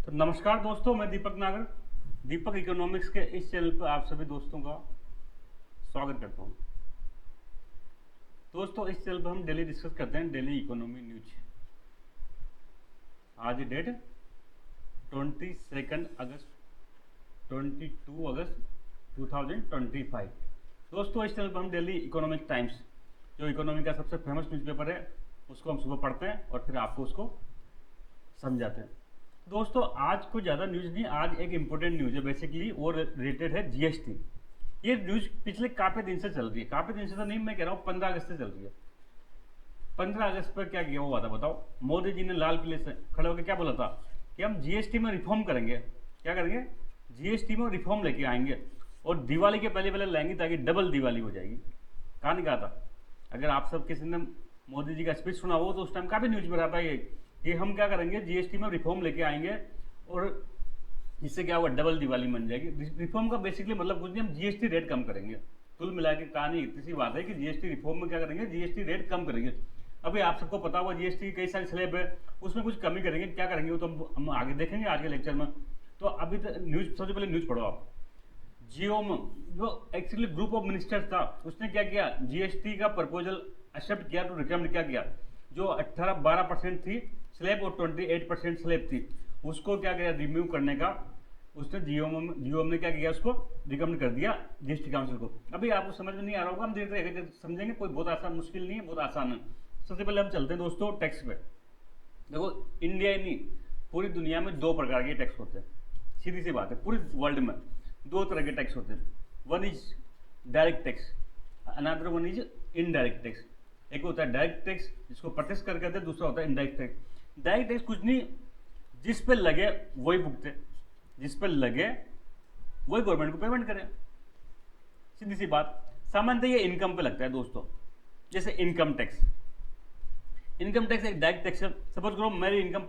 तो नमस्कार दोस्तों, मैं दीपक नागर दीपक इकोनॉमिक्स के इस चैनल पर आप सभी दोस्तों का स्वागत करता हूं। दोस्तों, इस चैनल पर हम डेली डिस्कस करते हैं डेली इकोनॉमी न्यूज। आज डेट 22 अगस्त 22 अगस्त 2025। दोस्तों, इस चैनल पर हम डेली इकोनॉमिक टाइम्स, जो इकोनॉमी का सबसे फेमस न्यूज़पेपर है, उसको हम सुबह पढ़ते हैं और फिर आपको उसको समझाते हैं। दोस्तों, आज कोई ज़्यादा न्यूज़ नहीं, आज एक इम्पोर्टेंट न्यूज़ है बेसिकली, वो रिलेटेड है जीएसटी। ये न्यूज़ पिछले काफ़ी दिन से चल रही है, काफ़ी दिन से तो नहीं, मैं कह रहा हूँ 15 अगस्त से चल रही है। 15 अगस्त पर क्या किया हुआ था बताओ? मोदी जी ने लाल किले से खड़े होकर क्या बोला था कि हम जीएसटी में रिफॉर्म करेंगे। क्या करेंगे? जीएसटी में रिफॉर्म लेके आएंगे और दिवाली के पहले पहले लाएंगे ताकि डबल दिवाली हो जाएगी। कहाँ नहीं कहा था? अगर आप सब किसी ने मोदी जी का स्पीच सुना हो तो उस टाइम काफ़ी न्यूज़ में रहा था ये कि हम क्या करेंगे, जीएसटी में रिफॉर्म लेके आएंगे और इससे क्या होगा, डबल दिवाली बन जाएगी। रिफॉर्म का बेसिकली मतलब कुछ नहीं, हम जीएसटी रेट कम करेंगे। कुल मिला के कहानी इतनी सी बात है कि जीएसटी रिफॉर्म में क्या करेंगे, जीएसटी रेट कम करेंगे। अभी आप सबको पता होगा जीएसटी की कई सारे स्लैब है, उसमें कुछ कमी करेंगे। क्या करेंगे वो तो हम आगे देखेंगे आज के लेक्चर में। तो अभी तो न्यूज़, सबसे पहले न्यूज़ पढ़ो आप। जियो में जो एक्चुअली ग्रुप ऑफ मिनिस्टर्स था, उसने क्या किया, जीएसटी का प्रपोजल एक्सेप्ट किया, तो रिकमेंड क्या किया। जो 18-12% थी स्लैब और 28% स्लैब थी, उसको क्या किया, रिमूव करने का उसने जियो ने क्या किया, उसको रिकमेंड कर दिया जीएसटी काउंसिल को। अभी आपको समझ में नहीं आ रहा होगा, हम धीरे धीरे समझेंगे, कोई बहुत आसान मुश्किल नहीं है, बहुत आसान है। सबसे पहले हम चलते हैं दोस्तों टैक्स पे। देखो, इंडिया ही नहीं, पूरी दुनिया में दो प्रकार के टैक्स होते हैं। सीधी सी बात है, पूरी वर्ल्ड में दो तरह के टैक्स होते हैं। One is direct tax, another one is indirect tax. एक होता है डायरेक्ट टैक्स जिसको प्रत्यक्ष कर कहते हैं, दूसरा होता है इनडायरेक्ट टैक्स। डायरेक्ट टैक्स कुछ नहीं, जिस पे लगे वही भुगते, जिस पे लगे वही गवर्नमेंट को पेमेंट करे। सीधी सी बात। सामान्यतः ये इनकम पे लगता है दोस्तों, जैसे इनकम टैक्स। इनकम टैक्स एक डायरेक्ट टैक्स है। सपोज करो मेरी इनकम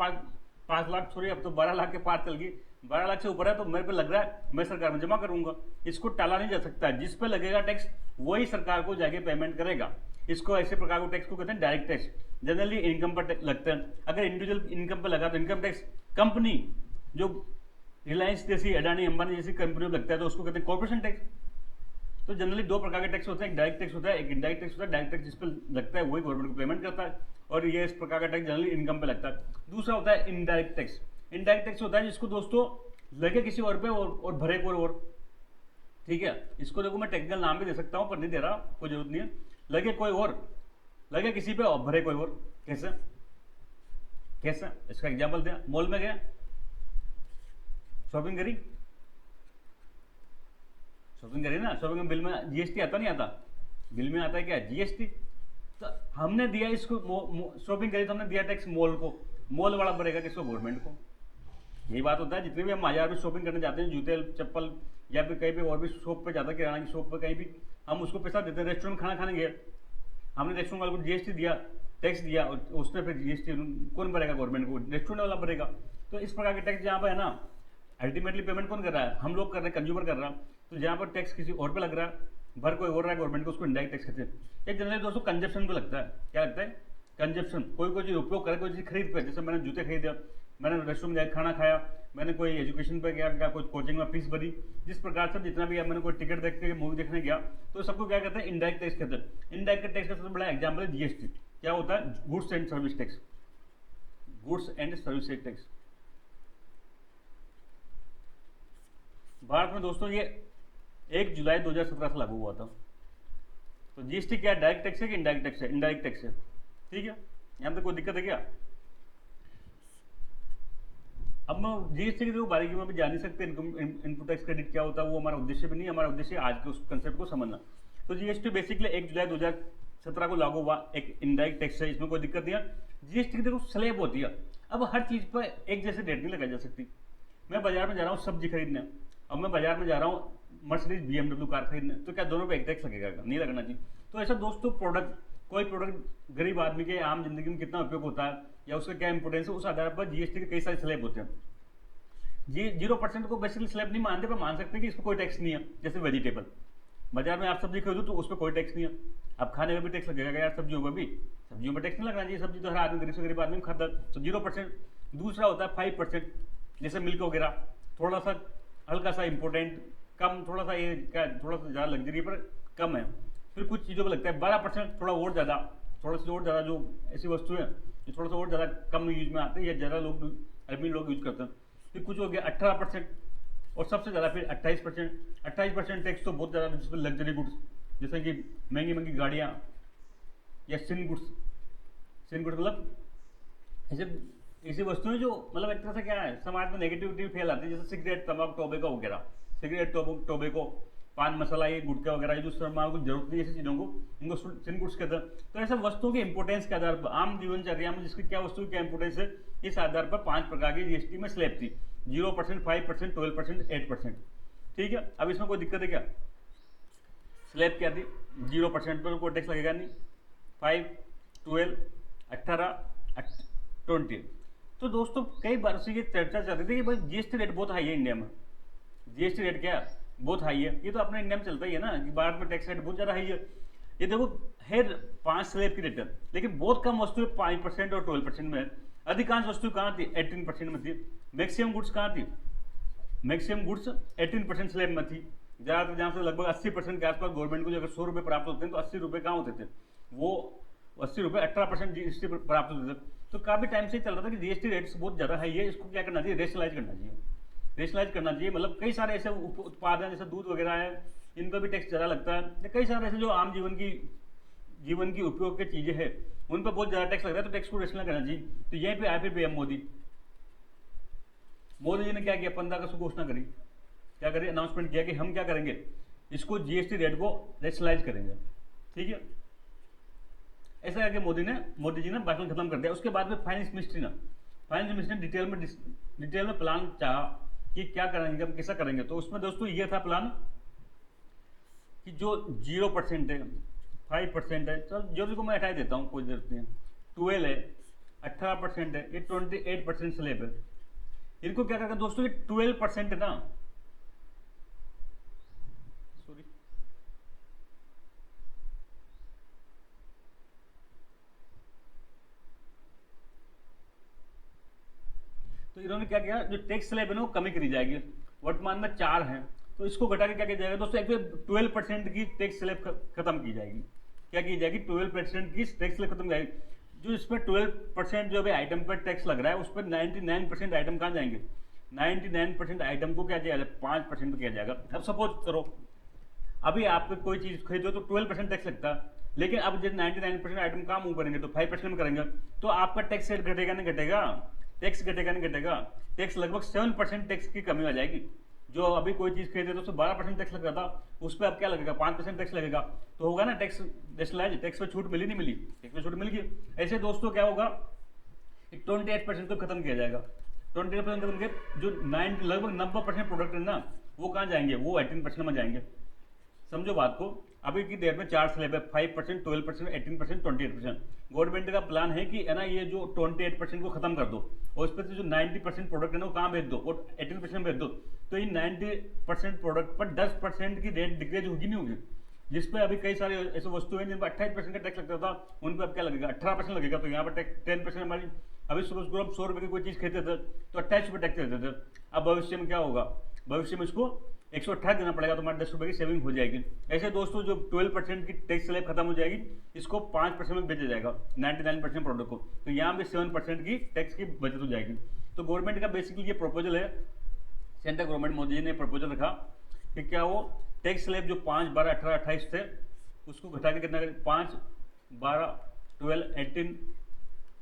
5 लाख, सॉरी अब तो 12 लाख के पार चल गई, 12 लाख से ऊपर है, तो मेरे पे लग रहा है, मैं सरकार में जमा करूंगा। इसको टाला नहीं जा सकता, जिस पे लगेगा टैक्स वही सरकार को जाके पेमेंट करेगा। इसको ऐसे प्रकार के टैक्स को कहते हैं डायरेक्ट टैक्स। जनरली इनकम पर लगते हैं। अगर इंडिविजुअल इनकम पर लगा तो इनकम टैक्स। कंपनी, जो रिलायंस जैसी, अडानी अंबानी जैसी कंपनियों में लगता है तो उसको कहते हैं कॉर्पोरेशन टैक्स। तो जनरली दो प्रकार के टैक्स होते हैं, एक डायरेक्ट टैक्स होता है, एक इनडायरेक्ट टैक्स होता है। डायरेक्ट टैक्स जिस पर लगता है वही गवर्नमेंट को पेमेंट करता है, और ये इस प्रकार का टैक्स जनरली इनकम पे लगता है। दूसरा होता है इनडायरेक्ट टैक्स। इनडायरेक्ट टैक्स होता है जिसको दोस्तों लगे किसी और पे और भरे कोई और। ठीक है, इसको देखो मैं टेक्निकल नाम भी दे सकता हूं पर नहीं दे रहा, कोई जरूरत नहीं है। लगे कोई और, लगे किसी पे और भरे कोई और। कैसे कैसे इसका एग्जाम्पल दिया। मॉल में गया, शॉपिंग करी ना, शॉपिंग में बिल में जीएसटी आता नहीं आता? बिल में आता है क्या, जीएसटी। तो हमने दिया इसको, शॉपिंग करी तो हमने दिया टैक्स मॉल को, मॉल वाला भरेगा किसको, गवर्नमेंट को। यही बात होता है, जितने भी हम बाजार में शॉपिंग करने जाते हैं, जूते चप्पल या फिर कहीं पे और भी शॉप पे जाता है, किराना की शॉप पे कहीं भी, हम उसको पैसा देते हैं। रेस्टोरेंट में खाना खाने गए, हमने रेस्टोरेंट वाले को जीएसटी दिया, टैक्स दिया, उसने फिर जीएसटी कौन भरेगा, गवर्नमेंट को, रेस्टोरेंट वाला भरेगा। तो इस प्रकार के टैक्स जहाँ पर है ना, अल्टीमेटली पेमेंट कौन कर रहा है, हम लोग कर रहे हैं, कंज्यूमर कर रहा है। तो जहाँ पर टैक्स किसी और पे लग रहा है, भर कोई और रहा है गवर्नमेंट को, उसको इंडायरेक्ट टैक्स कहते हैं। एक जनरली दोस्तों कंजप्शन को लगता है। क्या लगता है? कंजप्शन। कोई चीज़ उपयोग करे, कोई चीज़ खरीद पे, जैसे मैंने जूते खरीदा, मैंने रेस्टोरेंट में जाकर खाना खाया, मैंने कोई एजुकेशन पे गया, कोई कोचिंग में फीस भरी, जिस प्रकार से जितना भी मैंने कोई टिकट देख के मूवी देखने गया, तो सबको क्या कहते हैं, इनडायरेक्ट टैक्स कहते हैं। इनडायरेक्ट टैक्स का सबसे बड़ा एग्जाम्पल है जीएसटी। क्या होता है? Goods and service tax. Goods and service tax. Bharat में दोस्तों ये 1 जुलाई 2017 से लागू हुआ था। तो जीएसटी क्या है, डायरेक्ट टैक्स है कि इनडायरेक्ट टैक्स है? इनडायरेक्ट टैक्स है। ठीक है, यहां तक कोई दिक्कत है क्या? अब मैं जीएसटी की बारीकी में भी जा नहीं सकते, इनपुट टैक्स क्रेडिट क्या होता है, वो हमारा उद्देश्य भी नहीं है। हमारा उद्देश्य आज के उस कंसेप्ट को समझना। तो जीएसटी बेसिकली 1 जुलाई 2017 को लागू हुआ, एक इनडायरेक्ट टैक्स है, इसमें कोई दिक्कत नहीं है। जीएसटी की देखो स्लैब होती है। अब हर चीज पर एक जैसे रेट नहीं लगाई जा सकती। मैं बाजार में जा रहा हूँ सब्जी खरीदने, अब मैं बाजार में जा रहा हूँ मर्सिडीज BMW कार खरीदने, तो क्या दोनों पे एक टैक्स लगेगा? नहीं लगना चाहिए। तो ऐसा दोस्तों प्रोडक्ट, कोई प्रोडक्ट गरीब आदमी के आम जिंदगी में कितना उपयोग होता है या उसका क्या इंपोर्टेंस है, उस आधार पर जीएसटी के कई सारे स्लैब होते हैं। जी 0% को बेसिकली स्लैब नहीं मानते, पर मान सकते हैं कि इस पर कोई टैक्स नहीं है। जैसे वेजिटेबल, बाजार में आप सब्जी खरीदो तो उस पर कोई टैक्स नहीं है। अब खाने में भी टैक्स लगेगा यार, सब्जियों में भी, सब्जियों में टैक्स नहीं लगना चाहिए, सब्जी तो हर आदमी, गरीब से गरीब आदमी खाता है, तो 0%। दूसरा होता है 5%। जैसे मिल्क वगैरह थोड़ा सा हल्का सा इम्पोर्टेंट कम, थोड़ा सा ये क्या थोड़ा सा ज़्यादा लग्जरी पर कम है। फिर कुछ चीज़ों को लगता है 12% थोड़ा और ज़्यादा, थोड़ा सा और ज़्यादा जो ऐसी वस्तु है जो थोड़ा सा और ज़्यादा कम यूज में आते हैं या ज़्यादा लोग अमीर लोग यूज करते हैं। फिर कुछ हो गया 18% और सबसे ज़्यादा फिर 28%। 28% टैक्स तो बहुत ज़्यादा, जिसमें लग्जरी गुड्स जैसे कि महंगी महंगी गाड़ियाँ या सिन गुड्स, सिन गुड्स मतलब ऐसे ऐसी वस्तुएं जो मतलब एक तरह से क्या है समाज में नेगेटिविटी फैलाती है, जैसे सिगरेट, तंबाकू, टोबैको वगैरह। सिगरेट, टोबैको, पान मसाला, ये गुटखा वगैरह, ये जो समाज को जरूरत नहीं है ऐसी चीज़ों को, इनको सिन गुड्स कहते हैं। तो ऐसे वस्तुओं के इंपोर्टेंस के आधार पर आम जीवनचर्या में जिसकी क्या वस्तु की क्या इंपोर्टेंस है, इस आधार पर 5 प्रकार की जीएसटी में स्लैब थी। 0%, 5%, 12%, 8%। ठीक है, अब इसमें कोई दिक्कत है क्या? स्लैब क्या थी? 0% पर कोई टैक्स लगेगा नहीं, 5, 12, 18, 20। तो दोस्तों कई बार से ये चर्चा चल रही थी कि भाई जीएसटी रेट बहुत हाई है इंडिया में। जीएसटी रेट क्या बहुत हाई है, ये तो अपने इंडिया में चलता ही है ना कि भारत में टैक्स रेट बहुत ज़्यादा हाई है। ये देखो है 5 स्लैब की रेट है, लेकिन बहुत कम वस्तु 5% और 12% में है। अधिकांश वस्तु कहाँ थी? 18% में थी। मैक्सिमम गुड्स कहाँ थी? मैक्सिमम गुड्स 18% स्लैब में थी। ज़्यादातर जहाँ से लगभग 80% के आसपास गवर्नमेंट को जो अगर 100 रुपये प्राप्त होते हैं तो 80 रुपये कहाँ होते थे? वो 80 रुपये 18% जीएसटी प्राप्त होते थे। तो काफ़ी टाइम से चल रहा था कि जीएसटी रेट्स बहुत ज़्यादा हाई है, इसको क्या करना चाहिए? रेशनलाइज करना चाहिए। रेशनलाइज करना चाहिए मतलब कई सारे ऐसे उत्पाद हैं जैसे दूध वगैरह है, इन पर भी टैक्स ज़्यादा लगता है। कई सारे ऐसे जो आम जीवन की उपयोग की चीज़ें हैं उन पर बहुत ज़्यादा टैक्स लगता है, तो टैक्स को रेशनलाइज करना चाहिए। तो यहीं पे आए फिर पीएम मोदी जी ने क्या किया? 15 अगस्त को घोषणा करी, क्या करें? अनाउंसमेंट किया कि हम क्या करेंगे, इसको जीएसटी रेट को रेशनलाइज करेंगे। ठीक है, ऐसा करके मोदी जी ने भाषण खत्म कर दिया। उसके बाद में फाइनेंस मिनिस्ट्री ने डिटेल में प्लान चाहा कि क्या करेंगे, हम कैसा करेंगे। तो उसमें दोस्तों ये था प्लान कि जो 0% है, 5% है, चल जो को मैं हटा देता हूँ, कोई जरूरत नहीं है, 12 है, 18% है, ये 28% स्लैब है। इनको क्या करना दोस्तों, ये 12% है ना, सॉरी, तो इन्होंने क्या किया, जो टैक्स स्लैब है ना वो कमी करी जाएगी। वर्तमान में 4 हैं, तो इसको घटा के क्या किया जाएगा दोस्तों, एक 12% की टैक्स स्लैब खत्म की जाएगी। क्या की जाएगी? 12% की टैक्स स्लैब खत्म की जाएगी। जो इसमें 12% जो अभी आइटम पर टैक्स लग रहा है, उस पर 99% आइटम कहाँ जाएंगे? 99% आइटम को क्या किया जाएगा? 5% किया जाएगा। अब सपोज करो अभी आप कोई चीज़ खरीदो तो 12% टैक्स लगता है, लेकिन अब जब 99% आइटम कहाँ मूव करेंगे तो 5% में करेंगे, तो आपका टैक्स रेट घटेगा नहीं घटेगा? टैक्स घटेगा नहीं घटेगा? टैक्स लगभग 7% टैक्स की कमी आ जाएगी। जो अभी कोई चीज़ खरीदे तो उसमें 12% टैक्स लग रहा था, उस पर अब क्या लगेगा? 5% टैक्स लगेगा। तो होगा ना टैक्स रेशनलाइज, टैक्स पे छूट मिली नहीं मिली? टैक्स पे छूट मिल गई। ऐसे दोस्तों क्या होगा, 28% को खत्म किया जाएगा। 28% खत्म किया, जो 9 लगभग 90% प्रोडक्ट है ना वो कहाँ जाएंगे? वो 18% में जाएंगे। समझो बात को, अभी की डेट में 4 स्लैब है, 5%, 12%, 18%, 28%। गवर्नमेंट का प्लान है कि है ना ये जो 28% को खत्म कर दो और इस पर जो 90% प्रोडक्ट है ना वो कहाँ भेज दो और 18% भेज दो। तो इन 90% प्रोडक्ट पर 10% की रेट डिक्रीज होगी नहीं होगी, जिसपे अभी कई सारे ऐसे वस्तु हैं जिन पर 28% का टैक्स लगता था, उन पर अब क्या लगेगा? 18% लगेगा। तो यहाँ पर 10% हमारी, अभी सुबह हम 100 रुपये की कोई चीज़ खरीदते थे तो 28 रुपये टैक्स देते थे। अब भविष्य में क्या होगा? भविष्य में इसको 128 देना पड़ेगा, तो हमारे 10 रुपये की सेविंग हो जाएगी। ऐसे दोस्तों जो 12% की टैक्स स्लैब खत्म हो जाएगी, इसको 5% में बेचा जाएगा 99% प्रोडक्ट को, तो यहाँ भी 7% की टैक्स की बचत हो जाएगी। तो गवर्नमेंट का बेसिकली ये प्रपोजल है, सेंट्रल गवर्नमेंट मोदी जी ने प्रपोजल रखा कि क्या वो टैक्स स्लैब जो 5, 12, 18, 28 थे उसको घटा के कितना, 5, 12, 12, 18,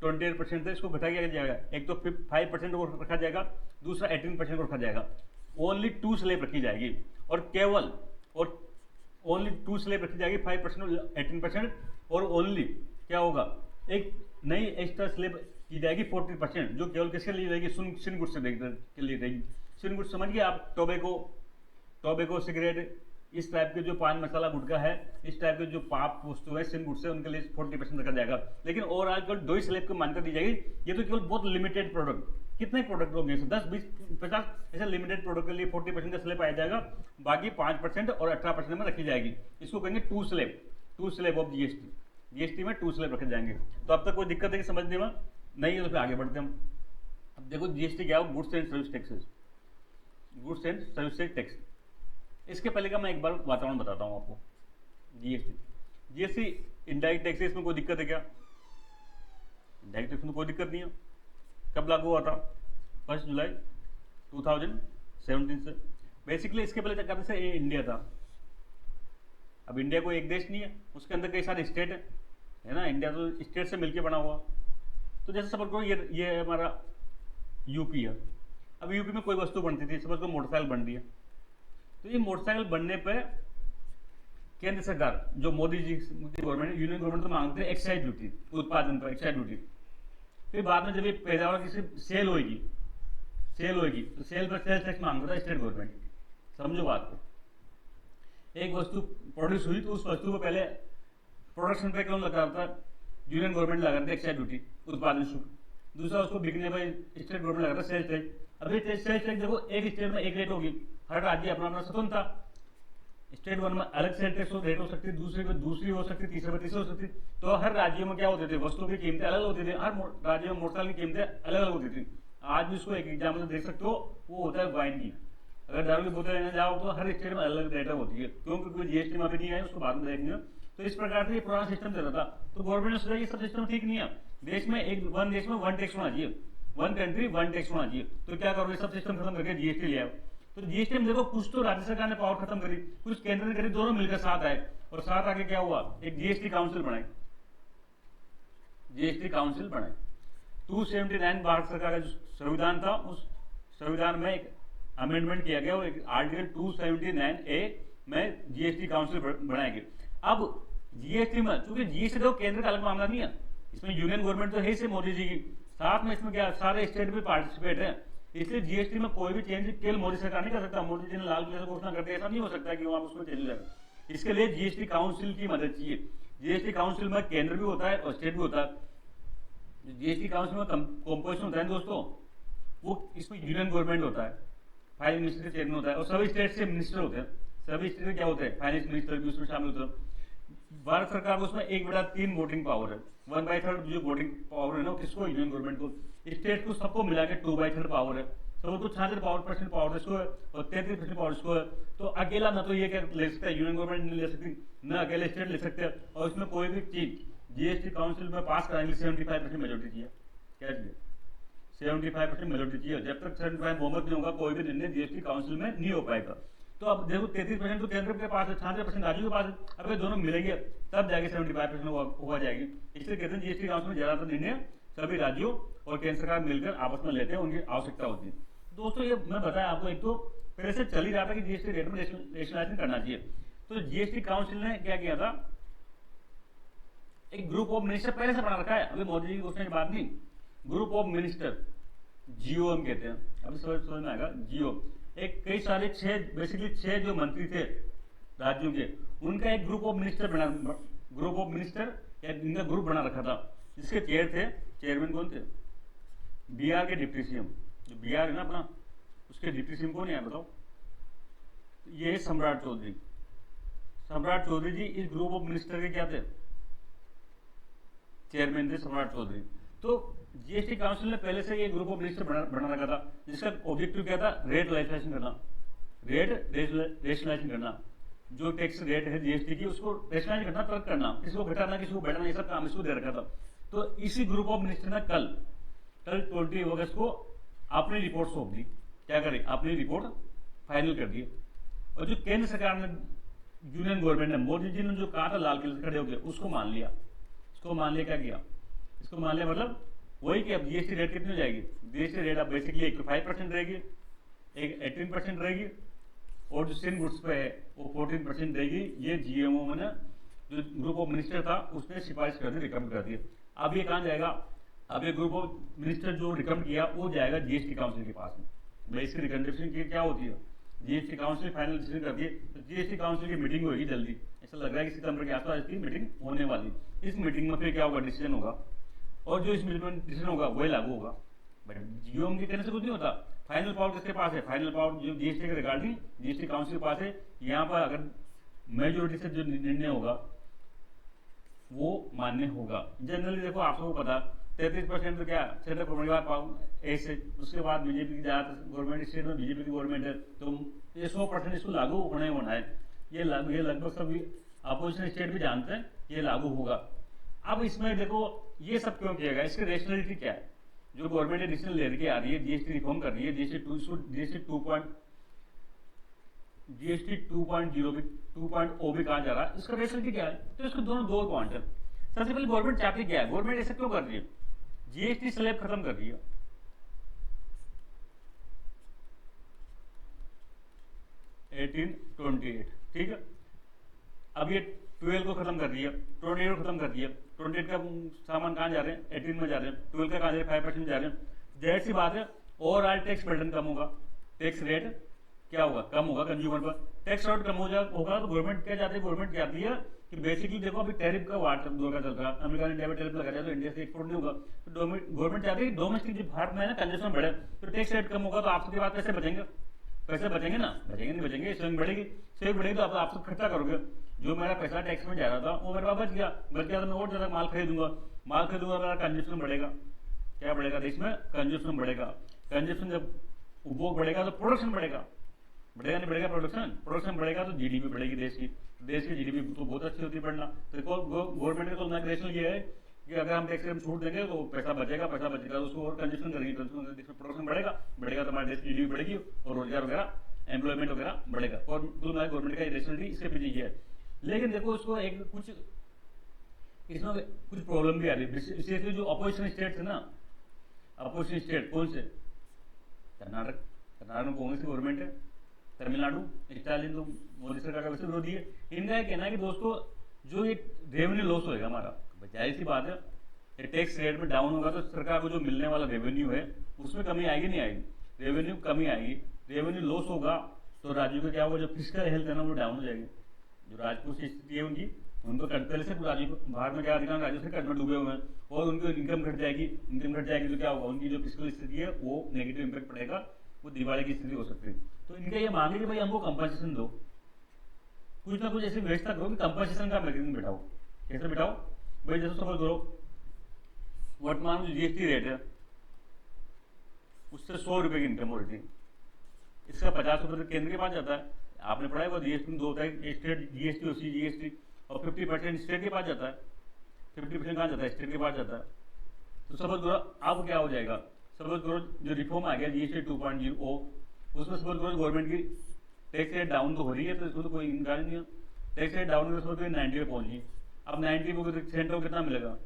28% थे, इसको घटा के जाएगा। एक तो 5% को रखा जाएगा, दूसरा 18% को रखा जाएगा। ओनली 2 स्लैब रखी जाएगी और केवल और ओनली 2 स्लैब रखी जाएगी, 5% और 18%। और ओनली क्या होगा, एक नई एक्स्ट्रा स्लैब की जाएगी 40%, जो केवल किसके लिए रहेगी? सिन गुड्स के लिए रहेगी। सिन गुड्स समझिए आप, टोबैको, सिगरेट, इस टाइप के जो पान मसाला गुटखा है, इस टाइप के जो पाप वस्तु है, सिन गुड्स है, उनके लिए 40% रखा जाएगा। लेकिन ओवरऑल केवल 2 स्लैब को मान्यता दी जाएगी। ये तो केवल बहुत लिमिटेड प्रोडक्ट, कितने प्रोडक्ट होंगे? 10, 20, 50 ऐसे लिमिटेड प्रोडक्ट के लिए 40% का स्लैब आया जाएगा, बाकी 5% और 18% में रखी जाएगी। इसको कहेंगे 2 स्लैब ऑफ जीएसटी में 2 स्लैब रखे जाएंगे। तो अब तक कोई दिक्कत है कि समझने में? नहीं है तो फिर आगे बढ़ते हम। अब देखो जीएसटी क्या है, goods and service taxes, goods and services tax. इसके पहले का मैं एक बार वातावरण बताता हूँ आपको। जीएसटी इनडायरेक्ट टैक्स, इसमें कोई दिक्कत है क्या? इनडायरेक्ट टैक्स में कोई दिक्कत नहीं है। कब लागू हुआ था? 1 जुलाई 2017 से। बेसिकली इसके पहले क्या करते थे, इंडिया था। अब इंडिया कोई एक देश नहीं है, उसके अंदर कई सारे स्टेट है ना। इंडिया तो स्टेट से मिलकर बना हुआ। तो जैसे सपोज करो ये हमारा यूपी है। अब यूपी में कोई वस्तु बनती थी, सपोज करो मोटरसाइकिल बन रही है। तो ये मोटरसाइकिल बनने पे केंद्र सरकार, जो मोदी जी की गवर्नमेंट, यूनियन गवर्नमेंट तो मांगते हैं एक्साइज ड्यूटी, उत्पादन पर एक्साइज ड्यूटी। फिर बाद में जब ये पैदावार की सेल होगी तो सेल पर सेल्स टैक्स मांगता था स्टेट गवर्नमेंट। समझो बात को। एक वस्तु प्रोड्यूस हुई तो उस वस्तु को पहले प्रोडक्शन पे कौन लगाता था? यूनियन गवर्नमेंट लगाता था एक्साइज ड्यूटी, उत्पादन शुल्क। दूसरा उसको बिकने पर स्टेट गवर्नमेंट लगाता सेल्स टैक्स। अभी सेल्स टैक्स देखो, एक स्टेट में एक रेट होगी, हर राज्य अपना अपना स्वतंत्र था। स्टेट वन में अलग सेल टैक्स रेट हो सकती है, दूसरे में दूसरी हो सकती है, तीसरे में तीसरी हो सकती। तो हर राज्य में क्या होते थे, वस्तुओं की कीमतें अलग होती थी। हर राज्य में मोटरसाइकिल की कीमतें अलग अलग होती थी। आज भी उसको एक एग्जाम्पल देख सकते हो, वो होता है वाइन की। अगर दारू की बोतल लेने जाओ तो हर स्टेट में अलग रेट होती है, क्योंकि कोई जीएसटी में अभी नहीं है, उसको बाद में देखेंगे। तो इस प्रकार से ये पुराना सिस्टम चल रहा था। तो गवर्नमेंट ने सोचा ये सब सिस्टम ठीक नहीं है, देश में वन टैक्स होना चाहिए, वन कंट्री वन टैक्स होना चाहिए। तो क्या करोगे, सब सिस्टम खत्म करके जीएसटी ले आओ। तो जीएसटी में देखो, कुछ तो राज्य सरकार ने पावर खत्म करी, कुछ केंद्र ने करी, दोनों मिलकर साथ आए। और साथ आके क्या हुआ, एक जीएसटी काउंसिल बनाई। जीएसटी काउंसिल बनाई 279 भारत सरकार का जो संविधान था, उस संविधान में एक अमेंडमेंट किया गया, और आर्टिकल 279A में जीएसटी काउंसिल बनाया गया। अब जीएसटी में, चूंकि जीएसटी तो केंद्र का अलग मामला नहीं है, इसमें यूनियन गवर्नमेंट तो है ही मोदी जी की, साथ में इसमें क्या सारे स्टेट भी पार्टिसिपेट है। इसलिए जीएसटी में कोई भी चेंज केवल मोदी सरकार नहीं कर सकता। मोदी जी ने लाल किले से घोषणा करते, ऐसा नहीं हो सकता कि वहां उसमें चेंज जाएगा। इसके लिए जीएसटी काउंसिल की मदद चाहिए। जीएसटी काउंसिल में केंद्र भी होता है और स्टेट भी होता है। जीएसटी काउंसिल में कंपोजिशन होता है दोस्तों, वो इसमें यूनियन गवर्नमेंट होता है, फाइनेंस मिनिस्टर चेयरमैन होता है, और सभी स्टेट से मिनिस्टर होते हैं। सभी स्टेट क्या होते हैं, फाइनेंस मिनिस्टर भी उसमें शामिल होते हैं। भारत सरकार को उसमें 1/3 वोटिंग पावर है। 1/3 जो वोटिंग पावर है ना, किसको, यूनियन गवर्नमेंट को। स्टेट को सबको मिला के 2/3 पावर है। सब कुछ 66% पावर इसको है और 33% पावर इसको है। तो अकेला ना तो ये क्या ले सकता है, यूनियन गवर्नमेंट नहीं ले सकती, न अकेले स्टेट ले सकते हैं। और इसमें कोई भी चीज जीएसटी काउंसिल में पास कराने के लिए 75% मेजोरिटी चाहिए। क्या चाहिए? 75% मेजोरिटी चाहिए। जब तक 75 बहुमत नहीं होगा, कोई भी निर्णय जीएसटी काउंसिल में नहीं हो पाएगा। तो अब देखो, 33% तो केंद्र के पास है, 66% राज्यों के पास है। अब ये दोनों मिलेंगे तब जाके 75% हो जाएगी। इसलिए कहते हैं जीएसटी काउंसिल में ज्यादातर निर्णय सभी राज्यों और केंद्र सरकार मिलकर आपस में लेते हैं, उनकी आवश्यकता होती है। दोस्तों, ये मैं बताया आपको, एक तो पहले से चल ही रहा था कि जीएसटी रेट में रेशनलाइजेशन करना चाहिए। तो जीएसटी काउंसिल ने क्या किया था, एक ग्रुप ऑफ मिनिस्टर पहले से बना रखा है, अभी मोदी जी की घोषणा की बात नहीं। ग्रुप ऑफ मिनिस्टर, जीओएम कहते हैं, अभी समझ में आएगा। जीओ एक कई सारे बेसिकली 6 जो मंत्री थे राज्यों के, उनका एक ग्रुप ऑफ मिनिस्टर या इनका ग्रुप बना रखा था, जिसके चेयरमैन कौन थे? बिहार के डिप्टी सीएम, जो बिहार है ना अपना, उसके डिप्टी सीएम कौन है बताओ? ये सम्राट चौधरी। सम्राट चौधरी जी इस ग्रुप ऑफ मिनिस्टर के क्या थे? चेयरमैन थे सम्राट चौधरी। तो जीएसटी काउंसिल ने पहले से ये ग्रुप ऑफ मिनिस्टर बना रखा था, जिसका ऑब्जेक्टिव क्या था? रेट रेशनलाइजेशन करना। जो टैक्स रेट है जीएसटी की, उसको रेशनलाइज करना, तर्क करना, किसी को घटाना, किसी को बढ़ाना, ये सब काम इसको दे रखा था। तो इसी ग्रुप ऑफ मिनिस्टर ने कल 20 अगस्त को अपनी रिपोर्ट सौंप दी। क्या करें, अपनी रिपोर्ट फाइनल कर दी। और जो केंद्र सरकार ने, यूनियन गवर्नमेंट ने, मोदी जी ने जो कहा था लाल किले से खड़े होकर, उसको मान लिया। इसको मान लिया, क्या किया? इसको मान लिया मतलब वही कि अब जीएसटी रेट कितनी हो जाएगी? जीएसटी रेट अब बेसिकली एक 5% रहेगी, एक 18% रहेगी, और जो सिन गुड्स पे है वो 14% रहेगी। ये जीएमओ में ना, जो ग्रुप ऑफ मिनिस्टर था, उसने सिफारिश कर दी, रिकमेंड कर दी। अब ये कहाँ जाएगा? अब ये ग्रुप ऑफ मिनिस्टर जो रिकमेंड किया, वो जाएगा जीएसटी काउंसिल के पास में। भाई इसकी रिकमेंडेशन की क्या होती है? जीएसटी काउंसिल फाइनल डिसीजन करती है। तो जीएसटी काउंसिल की मीटिंग होगी जल्दी, ऐसा लग रहा है कि सितंबर के आसपास इसकी मीटिंग होने वाली। इस मीटिंग में फिर क्या होगा? डिसीजन होगा, और जो इस मीटिंग में डिसीजन होगा वही लागू होगा। बट जीओएम के कहने से कुछ नहीं होता। फाइनल पावर किसके पास है? फाइनल पावर जो जीएसटी के रिगार्डिंग जीएसटी काउंसिल के पास है। यहाँ पर अगर मेजोरिटी से जो निर्णय होगा वो मान्य होगा। जनरली देखो, आप सबको पता, 33% तो क्या सेंट्रल गवर्नमेंट ऐसे, उसके बाद बीजेपी की ज़्यादातर गवर्नमेंट, स्टेट में बीजेपी की गवर्नमेंट है, तो ये 100% इसको लागू होना ही होना है। ये लगभग सभी अपोजिशन स्टेट भी जानते हैं ये लागू होगा। अब इसमें देखो ये सब क्यों किया गया, इसकी रेशनलिटी क्या है? जो गवर्नमेंट एडिशनल लेके आ रही है, जीएसटी रिफॉर्म कर रही है, जीएसटी 2.0 भी 2.0 भी कहा जा रहा है, इसका रेशनलिटी क्या है? तो इसके दोनों दो पॉइंट है। सबसे पहले गवर्नमेंट चाहती क्या है, गवर्नमेंट ऐसा क्यों कर रही है? जीएसटी स्लैब खत्म कर रही है, 1828, ठीक है। अब ये 12 को खत्म कर दिया, 28 को खत्म कर दिया। 28 का सामान कहाँ जा रहे हैं? 18 में जा रहे हैं। 12 का कहाँ जा रहे हैं? 5% जा रहे हैं। जाहिर सी बात है ओवरऑल टैक्स बर्डन कम होगा, टैक्स रेट क्या होगा? कम होगा कंज्यूमर पर। टैक्स रेट कम होगा तो गवर्नमेंट क्या चाहती है? गवर्नमेंट चाहती है कि बेसिकली देखो अभी टैरिफ का वार दौर का चल रहा है, अमेरिका ने इंडिया में टैरिफ लगा दिया तो इंडिया से एक्सपोर्ट नहीं होगा। तो गवर्नमेंट चाहती है कि डोमेस्टिक जो भारत में है ना कंजम्पशन बढ़े, तो टैक्स रेट कम होगा तो आपके बाद पैसे बचेंगे, पैसे बचेंगे ना, बचेंगे नहीं बचेंगे, सेविंग बढ़ेगी, सेविंग बढ़ेगी तो आप सब खर्चा करोगे। जो मेरा पैसा टैक्स में जा रहा था वो मेरे पास बच गया तो मैं और ज्यादा माल खरीदूंगा, मेरा कंजम्पशन बढ़ेगा। क्या बढ़ेगा देश में? कंजम्पशन बढ़ेगा। कंजम्पशन जब उपभोग बढ़ेगा तो प्रोडक्शन बढ़ेगा, बढ़ेगा नहीं बढ़ेगा? प्रोडक्शन बढ़ेगा तो जीडीपी बढ़ेगी देश की जीडीपी तो बहुत अच्छी होती है बढ़ना। तो गवर्नमेंट का नेशनल ये है कि अगर हम टैक्स में छूट देंगे तो पैसा बचेगा तो उसको और कंजम्पशन करेंगे, प्रोडक्शन बढ़ेगा तो हमारे देश की जीडीपी बढ़ेगी और रोजगार वगैरह, एम्प्लॉयमेंट वगैरह बढ़ेगा। और गवर्नमेंट का रेशनलिटी इसके पीछे ये है। लेकिन देखो इसको एक कुछ इसमें कुछ प्रॉब्लम भी आ रही है, विशेषकर जो अपोजिशन स्टेट है ना, अपोजिशन स्टेट कौन से? कर्नाटक में कांग्रेस की गवर्नमेंट है, तमिलनाडु स्टालिन तो मोदी सरकार का वैसे विरोधी है। इनका यह कहना है कि दोस्तों जो ये रेवेन्यू लॉस होगा हमारा, जाहिर सी बात है टैक्स रेट में डाउन होगा तो सरकार को जो मिलने वाला रेवेन्यू है उसमें कमी आएगी नहीं आएगी? रेवेन्यू कमी आएगी, रेवेन्यू लॉस होगा तो राज्यों का क्या होगा? जो फिजिकल हेल्थ है ना वो डाउन हो जाएगी। जो राजपूत स्थिति है उनकी, उनको पहले से भारत में क्या अधिकांश राज्यों से कर्ज में डूबे हुए हैं और उनकी इनकम घट जाएगी तो क्या होगा? उनकी जो फिजिकल स्थिति है वो नेगेटिव इंपैक्ट पड़ेगा, वो दिवाली की स्थिति हो सकती है। तो इनका ये मांग है कि भाई हमको कंपनसेशन दो, कुछ ना कुछ ऐसी व्यवस्था करो कि कंपनसेशन का मैकेनिज्म बिठाओ। कैसे बिठाओ भाई? जैसे सपोज करो वर्तमान जो जीएसटी रेट है उससे 100 रुपए की इनकम हो रही थी, इसका 50 रुपए तक केंद्र के पास जाता है। आपने पढ़ा है वो जीएसटी में दो होता है, स्टेट जीएसटी और सी जीएसटी, और 50% स्टेट के पास जाता है, 50% कहाँ जाता है? स्टेट के पास जाता है। तो सपोज करो अब क्या हो जाएगा? सपोज करो जो रिफॉर्म आ गया जीएसटी 2.0, उसमें सपोज करो गवर्नमेंट की टैक्स रेट डाउन तो हो रही है, तो इसको तो कोई इनकार नहीं है। टैक्स रेट डाउन में सपोज 90 पे पहुंची, अब 90 को सेंटर को कितना मिलेगा?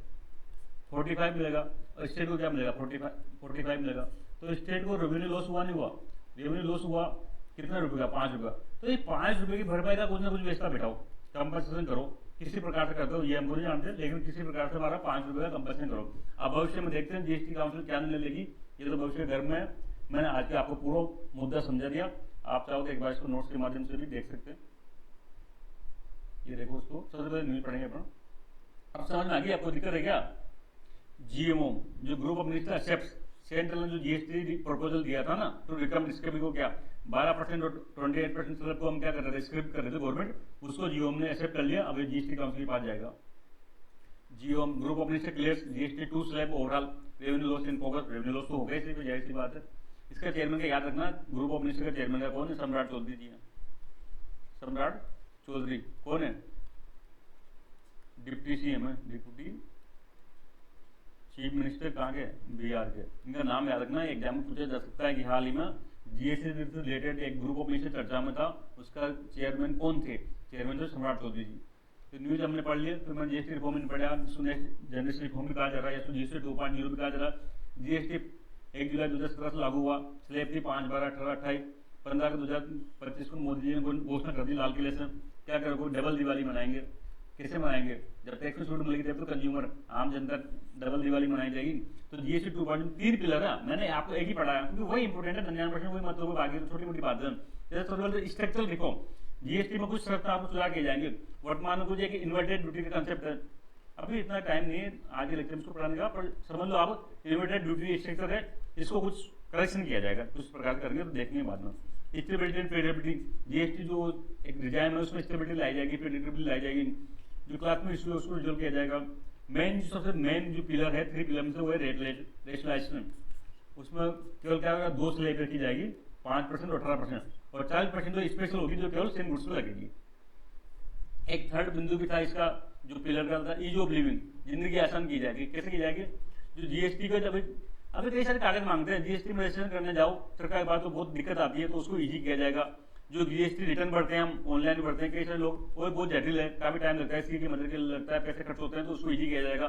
45 मिलेगा, और स्टेट को क्या मिलेगा? 45 मिलेगा। तो स्टेट को रेवेन्यू लॉस हुआ नहीं हुआ? रेवेन्यू लॉस हुआ कितना रुपए का? 5 रुपये। तो ये 5 रुपये की भरपाई का कुछ ना कुछ व्यवस्था बैठाओ, कंपनसेशन करो, किसी प्रकार से करते हो ये हमको नहीं जानते, लेकिन किसी प्रकार से हमारा 5 रुपये का कंपनसेशन करो। अब भविष्य में देखते हैं जीएसटी काउंसिल क्या निर्णय लेगी, ये तो भविष्य घर में है। मैंने आज के आपको पूरा मुद्दा समझा दिया, आप चाहो तो एक बार इसको नोट्स के माध्यम से भी देख सकते हैं। ये देखो उसको सबसे पहले न्यूज पढ़ेंगे अपन। अब समझ में आ गई? आपको दिक्कत है क्या? जीएमओ जो group of minister except central ने जो जीएसटी प्रपोजल दिया था ना तो रिकम स्क्रिप्ट को क्या 12% और 28% स्लैब को हम क्या कर रहे थे? स्क्रिप्ट कर रहे थे गवर्नमेंट, उसको जीओएम ने एक्सेप्ट कर लिया। अब ये जीएसटी काउंसिल के पास जाएगा। GoM group of minister clears GST 2 slab overall revenue loss in focus. Revenue loss तो हो गया, इसलिए जाहिर सी बात है। इसका चेयरमैन का याद रखना, ग्रुप ऑफ मिनिस्टर का चेयरमैन का कौन है? सम्राट चौधरी जी है। सम्राट चौधरी कौन है? डिप्टी सीएम है, डिप्टी चीफ मिनिस्टर कहाँ के? बिहार के। इनका नाम याद रखना, एग्जाम में पूछा जा सकता है कि हाल ही में जीएसटी से रिलेटेड एक ग्रुप ऑफ मिनिस्टर चर्चा में था, उसका चेयरमैन कौन थे? चेयरमैन थे सम्राट चौधरी जी। तो न्यूज हमने पढ़ लिया, फिर मैंने जीएसटी रिफॉर्म में पढ़ा, जनरेशन रिफॉर्म भी कहा जा रहा है, या जीएसटी 2.0 भी कहा जा रहा है। जीएसटी 1 जुलाई 2017 से लागू हुआ, स्लैब थी 5, 12, 18, 28, 15 को 2025 को मोदी जी ने घोषणा कर दी लाल किले से। क्या करोगे? डबल दिवाली मनाएंगे। कैसे मनाएंगे? जब टैक्स में छूट मिलेगी तब तो कंज्यूमर आम जनता डबल दिवाली मनाई जाएगी। तो जीएसटी 2.0 3 पिलर है, मैंने आपको एक ही पढ़ाया क्योंकि वही इंपोर्टेंट है, 99% वही मतलब बाकी तो छोटी मोटी बात है। जैसे सबसे पहले स्ट्रक्चरल रिफॉर्म, जीएसटी में कुछ शर्त आपको सुधार किए जाएंगे। वर्तमान में कुछ एक इन्वर्टेड ड्यूटी का कंसेप्ट है, अभी इतना टाइम नहीं है आज के लेक्चर में इसको पढ़ाने का, पर समझ लो आप इन्वर्टेड ड्यूटी स्ट्रक्चर है, इसको कुछ करेक्शन किया जाएगा, कुछ प्रकार करेंगे तो देखेंगे बाद में। स्टेबिलिटी एंड प्रेडिक्टेबिलिटी, जीएसटी जो एक डिजाइन है उसमें स्टेबिलिटी लाई जाएगी, प्रेडिक्टेबिलिटी लाई जाएगी। जो क्लास में इशू है उसको रिजोल्व किया जाएगा। मेन जो सबसे मेन जो पिलर है 3 पिलर में से वो है रेशनलाइजेशन। उसमें केवल क्या होगा, 2 स्लैब रखी जाएगी, 5% और 18%, और 40% तो स्पेशल होगी जो केवल सेम गुड्स में लगेगी। एक थर्ड बिंदु भी था इसका जो पिलर का था, ईज ऑफ लिविंग, जिंदगी आसान की जाएगी। कैसे की जाएगी, जो जीएसटी का जब अभी कई सारे कागज मांगते हैं, जीएसटी में रजिस्ट्रेशन करने जाओ सरकार के पास तो बहुत दिक्कत आती है, तो उसको इजी किया जाएगा। जो जीएसटी रिटर्न भरते हैं हम ऑनलाइन भरते हैं, कई सारे लोग वो बहुत जटिल है, काफी टाइम लगता है, इसकी मदद के लिए लगता है, पैसे खर्च होते हैं, तो उसको इजी किया जाएगा।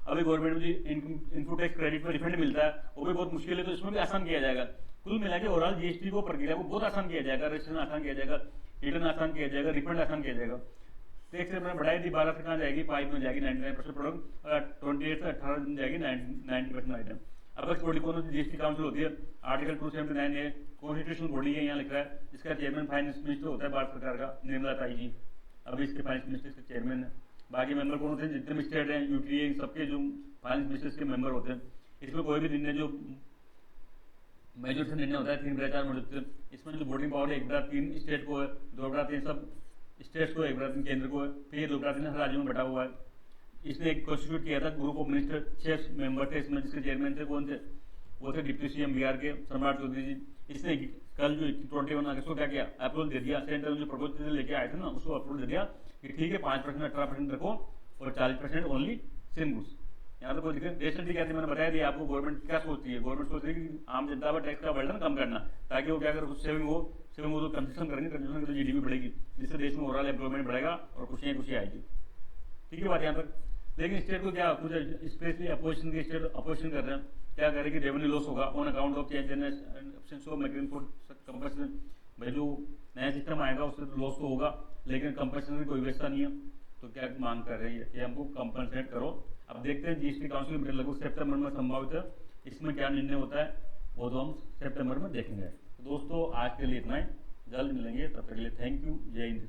अभी गवर्नमेंट में इनपुट टैक्स क्रेडिट में रिफंड मिलता है, वो भी बहुत मुश्किल है, तो इसमें भी आसान किया जाएगा। कुल मिला के ओवरऑल जीएसटी को प्रक्रिया को बहुत आसान किया जाएगा, रजिस्ट्रेशन आसान किया जाएगा, रिटर्न आसान किया जाएगा, रिफंड आसान किया जाएगा। टैक्स रेट बढ़ाई थी, 12 से कहाँ जाएगी, 5 में जाएगी 99% प्रोडक्ट, 28 से 18 दिन जाएगी 90% आइटम। अब बॉडी कौन सी जीएसटी काउंसिल होती है, आर्टिकल 279 है, कॉन्स्टिट्यूशनल बॉडी है, यहाँ लिख रहा है, जिसका चेयरमैन फाइनेंस मिनिस्टर होता है भारत सरकार का, निर्मला ताई जी, अभी इसके फाइनेंस मिनिस्टर के चेयरमैन है। बाकी मेंबर कौन होते हैं, जितने भी स्टेट हैं, यूटी है, सबके जो फाइनेंस मिनिस्टर्स के मेंबर होते हैं। इसमें कोई भी निर्णय जो मेजोरिटी निर्णय होता है 3/4 मजोरिटी, इसमें जो वोटिंग पावर है 1/3 स्टेट को है, 2/3 सब स्टेट्स को, 1/3 केंद्र को है, फिर 2/3 हर राज्यों में बटा हुआ है। इसने एक कॉन्स्टिट्यूट किया था ग्रुप ऑफ मिनिस्टर, 6 मेंबर थे इसमें, जिसके चेयरमैन थे कौन थे, वो थे डिप्टी सीएम बिहार के सम्राट चौधरी जी। इसने कल जो 21 अगस्त को क्या किया, अप्रूवल दे दिया, सेंटर में जो प्रपोजल लेके आए थे ना, उसको अप्रूवल दे दिया कि ठीक है 5% 18% रखो और 40% ओनली सेम गुड्स। यहाँ तो कोई दिक्कत, रेशनलिटी क्या थी मैंने बताया दिया आपको। गवर्नमेंट क्या सोचती है, गवर्नमेंट सोच रही है कि आम जनता पर टैक्स का बर्डन कम करना, ताकि वो क्या अगर कुछ सेविंग हो तो कंजप्शन करेंगे, कंजप्शन तो जीडीपी बढ़ेगी, जिससे देश में ओवरऑल एम्प्लॉयमेंट बढ़ेगा और खुशी आएगी। ठीक है बात यहाँ तक। लेकिन स्टेट को क्या कुछ स्पेशली अपोजिशन के स्टेट अपोजिशन कर रहे हैं, क्या करें कि रेवेन्यू लॉस होगा on account of change in absence of mechanism for compensation. भाई जो नया सिस्टम आएगा उससे लॉस तो होगा, लेकिन कंपनसेशन की कोई व्यवस्था नहीं है, तो क्या मांग कर रही है कि हमको कंपनसेट करो। अब देखते हैं जीएसटी काउंसिल मीटिंग लगभग सितंबर में संभावित है, इसमें क्या निर्णय होता है वो तो हम सितंबर में देखेंगे। तो दोस्तों आज के लिए इतना ही, जल्द मिलेंगे, तब तक के लिए थैंक यू, जय हिंद।